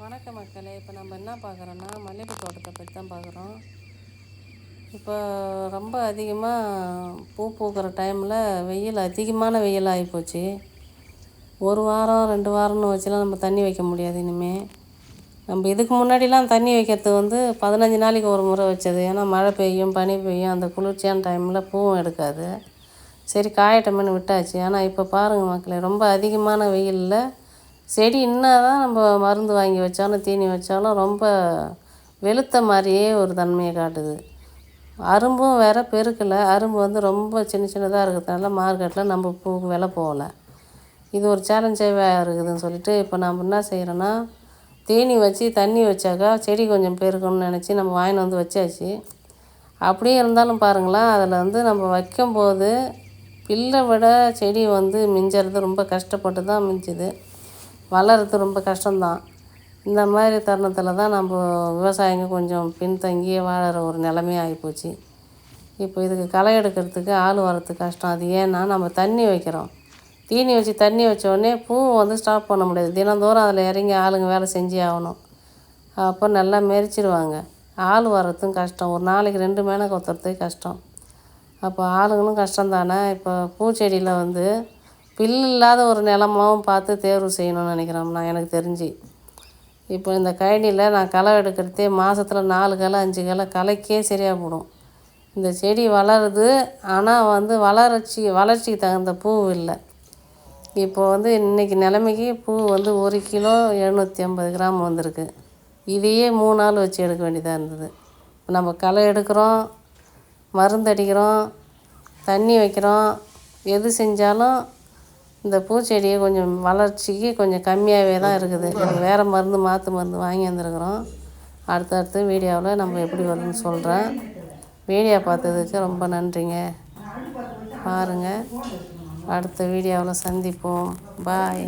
வணக்கம் மக்களே. இப்போ நம்ம என்ன பார்க்குறோன்னா மல்லிகை தோட்டத்தை பற்றி தான் பார்க்குறோம். இப்போ ரொம்ப அதிகமாக பூ பூக்கிற டைமில் வெயில் அதிகமான வெயில் ஆகிப்போச்சு. ஒரு வாரம் 2 வாரம்னு வச்சுலாம் நம்ம தண்ணி வைக்க முடியாது இனிமேல். நம்ம இதுக்கு முன்னாடிலாம் தண்ணி வைக்கிறது 15 நாளைக்கு ஒரு முறை வச்சது. ஏன்னா மழை பெய்யும், பனி பெய்யும், அந்த குளிர்ச்சியான டைமில் பூவும் எடுக்காது. சரி காயட்டமேனு விட்டாச்சு. ஆனால் இப்போ பாருங்கள் மக்களே, ரொம்ப அதிகமான வெயிலில் செடி என்ன தான் நம்ம மருந்து வாங்கி வச்சாலும் தீனி வச்சாலும் ரொம்ப வெளுத்த மாதிரியே ஒரு தன்மையை காட்டுது. அரும்பும் வேறு பெருக்கலை. அரும்பு ரொம்ப சின்ன சின்னதாக இருக்கிறதுனால மார்க்கெட்டில் நம்ம பூக்கு விலை போகலை. இது ஒரு சேலஞ்சாகவே இருக்குதுன்னு சொல்லிட்டு இப்போ நம்ம என்ன செய்கிறோன்னா, தீனி வச்சு தண்ணி வச்சாக்கா செடி கொஞ்சம் பெருக்கணும்னு நினச்சி நம்ம வாங்கின்னு வச்சாச்சு. அப்படியே இருந்தாலும் பாருங்களேன், அதில் நம்ம வைக்கும்போது பில்லை விட செடி மிஞ்சுறது ரொம்ப கஷ்டப்பட்டு தான் மிஞ்சுது. வளர்கிறது ரொம்ப கஷ்டம்தான். இந்த மாதிரி தருணத்தில் தான் நம்ம விவசாயிங்க கொஞ்சம் பின்தங்கியே வாழற ஒரு நிலைமை ஆகிப்போச்சு. இப்போ இதுக்கு களை எடுக்கிறதுக்கு ஆள் வர்றது கஷ்டம். அது ஏன்னா நம்ம தண்ணி வைக்கிறோம். தீனி வச்சு தண்ணி வச்சோடனே பூ ஸ்டாப் பண்ண முடியாது. தினந்தோறும் அதில் இறங்கி ஆளுங்க வேலை செஞ்சே ஆகணும். அப்போ நல்லா மெரிச்சிடுவாங்க. ஆள் வர்றதும் கஷ்டம். ஒரு நாளைக்கு 2 மேலே கொத்துறதே கஷ்டம். அப்போ ஆளுங்களும் கஷ்டம் தானே. இப்போ பூச்செடியில் பில் இல்லாத ஒரு நிலமாவும் பார்த்து தேர்வு செய்யணும்னு நினைக்கிறோம் எனக்கு தெரிஞ்சு. இப்போ இந்த கழனியில் நான் களை எடுக்கிறதே மாதத்தில் 4 களை 5 களை களைக்கே சரியாக போடும். இந்த செடி வளருது, ஆனால் வளர்ச்சிக்கு தகுந்த பூ இல்லை. இப்போ இன்றைக்கி நிலைமைக்கு பூ 1 கிலோ 750 கிராம் வந்திருக்கு. இதையே 3 நாள் வச்சு எடுக்க வேண்டியதாக இருந்தது. இப்போ நம்ம களை எடுக்கிறோம், மருந்து அடிக்கிறோம், தண்ணி வைக்கிறோம், எது செஞ்சாலும் இந்த பூச்செடியை கொஞ்சம் வளர்ச்சிக்கு கொஞ்சம் கம்மியாகவே தான் இருக்குது. வேறு மாற்று மருந்து வாங்கி வந்துருக்குறோம். அடுத்தடுத்து வீடியோவில் நம்ம எப்படி வருதுன்னு சொல்கிறேன். வீடியோ பார்த்ததுக்கு ரொம்ப நன்றிங்க. பாருங்கள், அடுத்த வீடியோவில் சந்திப்போம். பாய்.